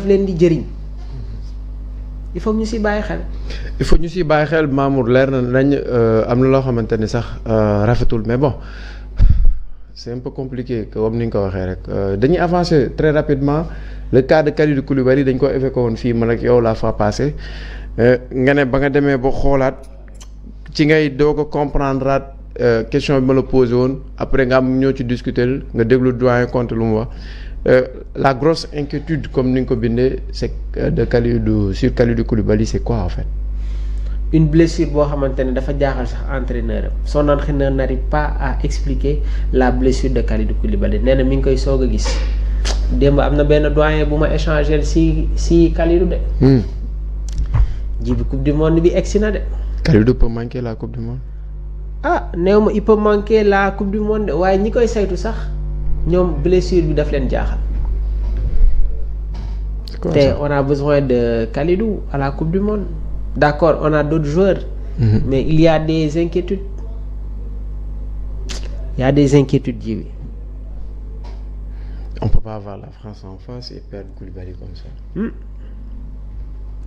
leen di jëriñ il faut ñu si bàyyi xel. il faut ñu si bàyyi xel Mamour leer na nañ am na loo xamante ni sax rafetul mais bon c'est un peu compliqué comme ni nga ko waxee rek dañuy avancer très rapidement le cas de Kalidou Koulibaly dañ ko évoqué woon fii man ak yow la fois passée nga ne ba nga demee ba xoolaat ci ngay doog a comprendre question bi ma la posé woon après nga am ñoo ci discuter nga déglu doyen Conte lu mu wax. La grosse inquiétude comme ni nga ko bindee c'est de Kalidou sur Kalidou Koulibaly c'est quoi en fait? Une blessure boo xamante ne dafa jaaxal sax entraîneur am son entraîneur n'arrive pas à expliquer la blessure de Kalidou Koulibaly nee na mi ngi koy soog a gis démb am na benn doyen bu ma échanger si Kalidou de. ji bi coupe du monde bi egsi na de. Kalidou peut manquer la coupe du monde. ah néew ma il peut manquer la coupe du monde waaye ñi koy saytu sax. ñoom blessure bi daf leen jaaxal. te on a besoin de Kalidou à la coupe du monde. D'accord, on a d'autres joueurs. Mais il y a des inquiétudes. Il y a des inquiétudes, Djibi. On peut pas avoir la France en face et perdre Koulibaly comme ça.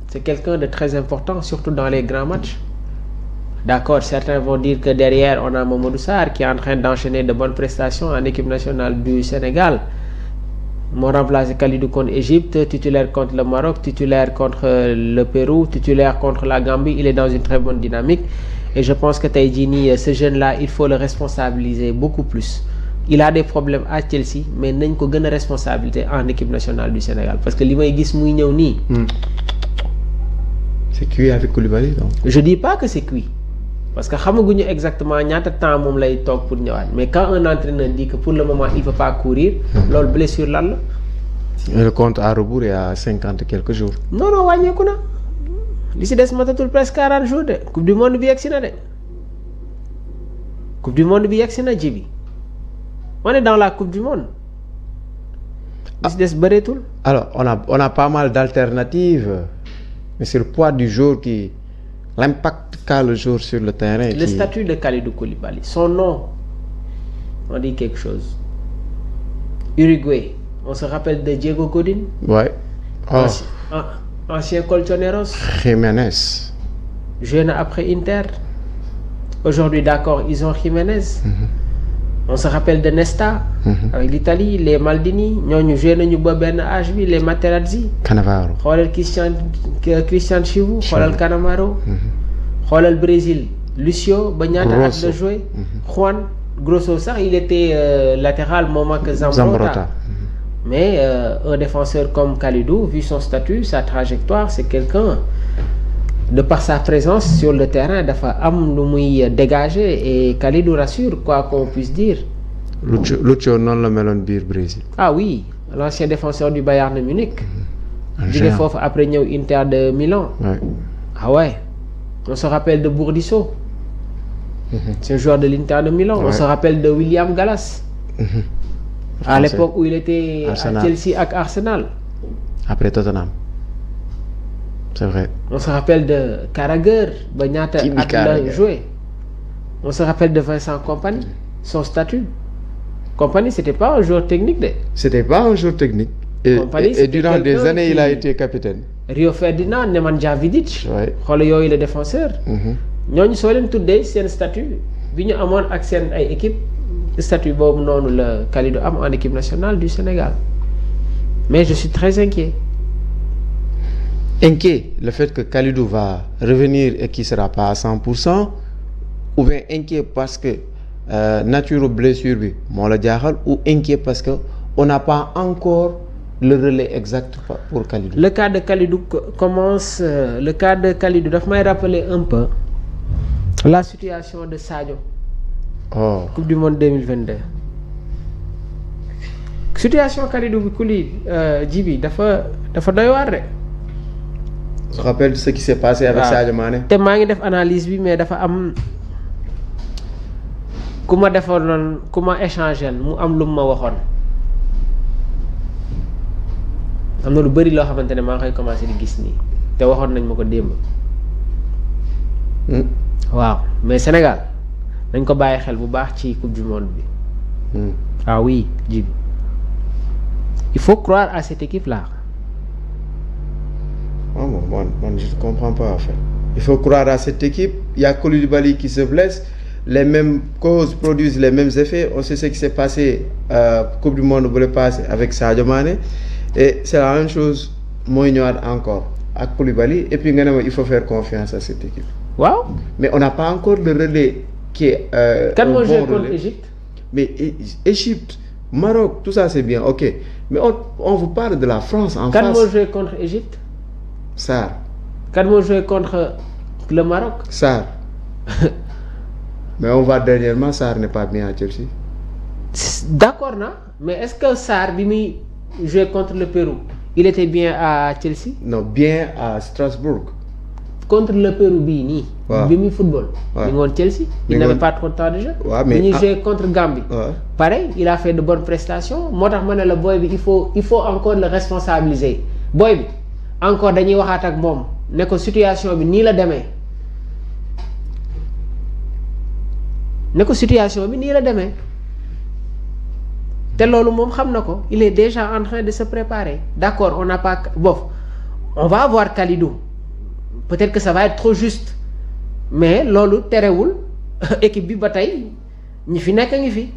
C'est quelqu'un de très important, surtout dans les grands matchs. D'accord, certains vont dire que derrière, on a Mamadou Sarr qui est en train d'enchaîner de bonnes prestations en équipe nationale du Sénégal. Mon remplacé Kalidou contre l'Égypte, titulaire contre le Maroc, titulaire contre le Pérou, titulaire contre la Gambie. Il est dans une très bonne dynamique. Et je pense que Taïdini, ce jeune-là, il faut le responsabiliser beaucoup plus. Il a des problèmes à Chelsea, mais nañ ko gën a responsabiliser en équipe nationale du Sénégal. Parce que li may gis muy ñëw nii. C'est cuit avec Koulibaly donc. Je dis pas que c'est cuit. Parce que xamaguñu exactement ñaata temps moom lay toog pour ñëwaat mais quand un entraîneur dit que pour le moment il peut pas courir. loolu blessure lan la. Le compte à rebours est à 50 quelques jours. non wàññeeku na li si des matatul presque 40 jours de coupe du monde bi yegsi na de coupe du monde bi yegsi na ji bi on est dans la coupe du monde. li si des bëreetul. Alors on a pas mal d'alternatives mais c'est le poids du jour qui. L'impact qu'a le jour sur le terrain. Le statut de Kalidou Koulibaly, son nom, on dit quelque chose. Uruguay, on se rappelle de Diego Godin. Ouais. Oh. Ancien Colchoneros. Jiménez. Jeune après Inter. Aujourd'hui, d'accord, ils ont Jiménez. On se rappelle de Nesta. Avec l'Italie, les Maldini. Ñooñu joué nañu ba benn âge bi les Materazzi. Cannavaro. xoolal Christian Chivu. xoolal Cannavaro. xoolal Brésil. Lucio ba ñaata at la joué. Juan Grosso sax il était latéral moom ak Zambrotta. Mais un défenseur comme Kalidou, vu son statut, sa trajectoire, c'est quelqu'un de par sa présence sur le terrain dafa am lu muy dégager et Kalidou rassure quoi qu'on puisse dire. Lucio noonu la meloon biir Brésil. Ah oui, l'ancien défenseur du Bayern de Munich. jóge foofu après ñëw Inter de Milan. Ouais. Ah ouais, on se rappelle de Bourdisso. C'est un joueur de l'Inter de Milan. Ouais. On se rappelle de William Gallas. À l'époque où il était Arsenal. À Chelsea ak Arsenal. Après Tottenham. C'est vrai. On se rappelle de Carragher ba ñaata at la joué. On se rappelle de Vincent Kompany, son statut. Kompany c'était pas un joueur technique de. C'était pas un joueur technique. Et durant des années il a été capitaine. Rio Ferdinand, Nemanja Vidic. Ouais. xoolal yooyu le défenseur. ñooñu soo leen tuddee seen statut bi ñu amoon ak seen ay équipe statut boobu noonu la Kalidou am en équipe nationale du Sénégal mais je suis très inquiet. Inquiet le fait que Kalidou va revenir et qu'il sera pas à 100% ou bien inquiet parce que nature blessure bi moo la jaaxal ou inquiet parce que on n'a pas encore le relais exact pour Kalidou. Le cas de Kalidou commence le cas de Kalidou daf may rappeler un peu la situation de Sadio. Coupe du monde 2022. Situation Kalidou bi Koulibaly Djibi dafa doy waar de. Je me rappelle ce qui s'est passé avec Sadio Mané. te maa ngi def analyse bi mais dafa am ku ma defoon ku ma échangé mu am lu ma waxoon am na lu bëri loo xamante ne maa ngi koy commencé di gis nii te waxoon nañ ma ko démb. waaw mais Sénégal nañ ko bàyyi xel bu baax ci coupe du monde bi. Ah oui Djibi il faut croire à cette équipe là je ne comprends pas en fait. Il faut croire à cette équipe. Il y a Koulibaly qui se blesse. Les mêmes causes produisent les mêmes effets. On sait ce qui s'est passé Coupe du Monde bu le passé avec Sadio Mané. Et c'est la même chose mooy ñëwaat encore ak Koulibaly. Et puis nga ne ma il faut faire confiance à cette équipe. waaw. Mais on n'a pas encore le relais qui est kan moo joué contre Égypte. Mais Égypte, Maroc, tout ça c'est bien, ok. Mais on vous parle de la France en face. Kan moo joué contre Égypte. Sarr. Kan moo joué contre le Maroc. Sarr. Mais on voit dernièrement Sarr n'est pas bien à Chelsea. D'accord na mais est-ce que Sarr bi muy joué contre le Pérou il était bien à Chelsea. Non, bien à Strasbourg. Contre le Pérou bii nii. waaw bi muy football. waaw mi ngi woon Chelsea. il n'avait pas trop de temps de jeu. waaw mais bi ñuy joué contre Gambie. waaw pareil il a fait de bonnes prestations moo tax ma ne la booy bi il faut encore le responsabiliser booy bi encore dañuy waxaat ak moom ne ko situation bi nii la demee. ne ko situation bi nii la demee te loolu moom xam na ko il est déjà en train de se préparer d'accord on n'a pas on va avoir Kalidou peut-être que ça va être trop juste mais loolu terewul équipe bi ba tey ñi fi nekk ngi fi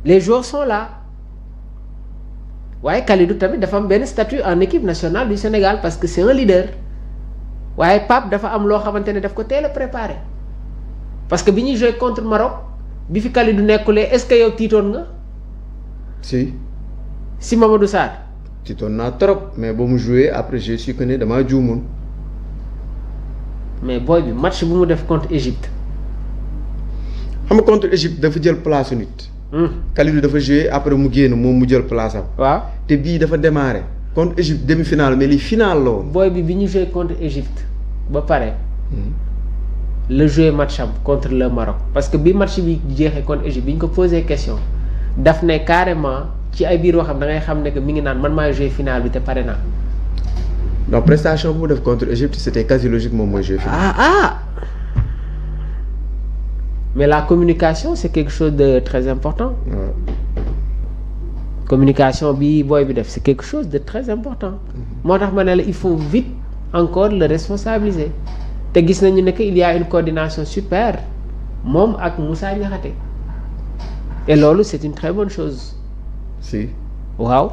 les joueurs sont là waaye Kalidou tamit dafa am benn statut en équipe nationale du Sénégal parce que c'est un leader waaye Pape dafa am loo xamante ne daf ko teel a préparer parce que bi ñuy joué contre Maroc bi fi Kalidou nekkulee est-ce que yow tiitoon nga. si Mamadou Sarr. tiitoon naa trop mais ba mu joué après j'ai su que ne damaa juumoon. mais booy bi match bu mu def contre Égypte. xam nga contre Égypte dafa jël place nit. Kalidou dafa joué après mu génn moom mu jël place am. waaw te bii dafa démarré contre Égypte demi-finale mais li finale la woon. booy bi ñu joué contre Égypte ba pare. le joué match am contre le Maroc parce que bi match bi jeexee contre Égypte bi ñu ko posé question daf ne carrément ci ay biir waxam da ngay xam ne que mi ngi naan man maay joué finale bi te pare naa. donc prestation bu mu def contre Égypte c'était quasi logique moom mooy joué finale. Mais la communication c'est quelque chose de très important. Ouais. Communication bi booy bi def c'est quelque chose de très important. moo tax ma ne la il faut vite encore le responsabiliser. te gis nañu ne que il y a une coordination super moom ak Moussa Niakhaté et loolu c'est une très bonne chose. Si. waaw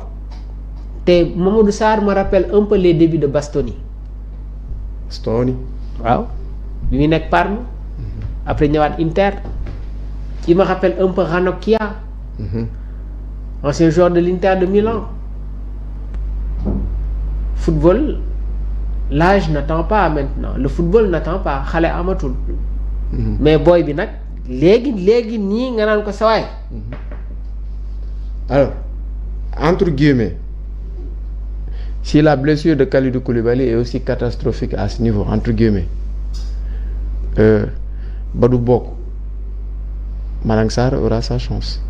te Mamadou Sarr me rappelle un peu les débuts de Bastoni. waaw bi muy nekk Parme. après ñëwaat Inter. il me rappelle un peu Ranocchia. ancien joueur de l'Inter de Milan. Football. L'âge n'attend pas maintenant le football n'attend pas xale amatul. mais booy bi nag léegi nii nga naan ko sawaay. Alors entre guillemets si la blessure de Kalidou Koulibaly est aussi catastrophique à ce niveau entre guillemets ba du bokk Malang Sarr aura sa chance.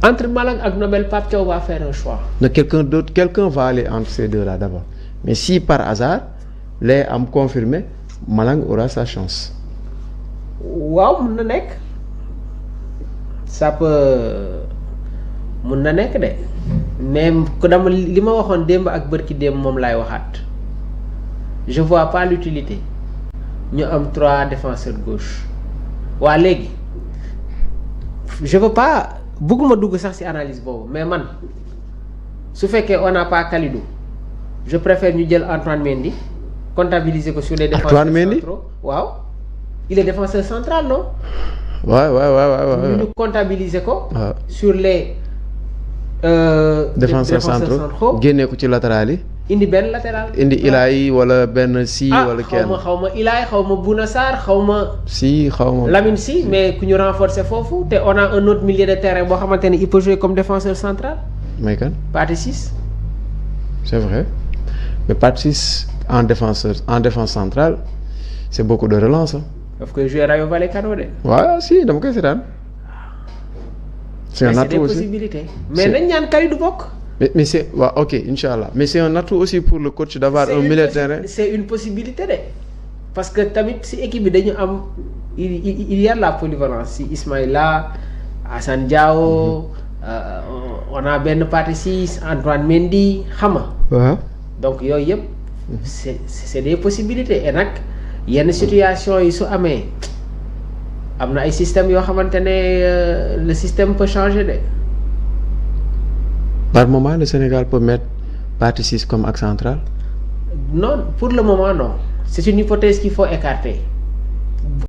Entre Malang ak Nobel Pape Thiaw va faire un choix. Mais quelqu'un va aller entre ces deux-là d'abord mais si par hasard les am confirmé Malang aura sa chance. waaw mun na nekk ça peut mun na nekk de mais ku dama li ma waxoon démb ak bërki démb moom laay waxaat je vois pas l'utilité ñu am 3 défenseurs gauche waa léegi je veux pas bëgguma dugg sax ci analyse boobu mais man su fekkee on n'a pas Kalidou je préfère ñu jël Antoine Mendy comptabiliser ko sur les défenseurs centraux. waaw il est défenseur central non. Ouais. ñu comptabiliser ko. sur les défenseurs centraux génne ko ci latéral yi. indi benn latéral. indi Ilaay wala benn si wala kenn xaw ma Ilaay xaw ma Bouna Sarr xaw ma. xaw ma Lamine si mais ku ñu renforcer foofu te on a un autre milieu de terrain boo xamante ne il peut jouer comme défenseur central. may kan Pathé Ciss. c'est vrai mais Pathé Ciss en défense centrale c'est beaucoup de relance. daf koy jouer Rayo Vallecano de. waaw si dama koy seetaan. c'est un atout aussi possibilités mais nañ ñaan Kalidou bokk. mais c'est waaw ok inchallah mais c'est un atout aussi pour le coach d'avoir un milieu de terrain. c'est une possibilité de parce que tamit si équipe bi dañu am il y a la polyvalence si Ismaïla Assane Diao on a benn Pathé Ciss Antoine Mendy xam nga. waaw donc yooyu yëpp c'est des possibilités et nag yenn situation yi su amee am na ay systèmes yoo xamante ne le système peut changer de. Par moment le Sénégal peut mettre partie 6 comme axe central. Non, pour le moment non, c'est une hypothèse qu'il faut écarter.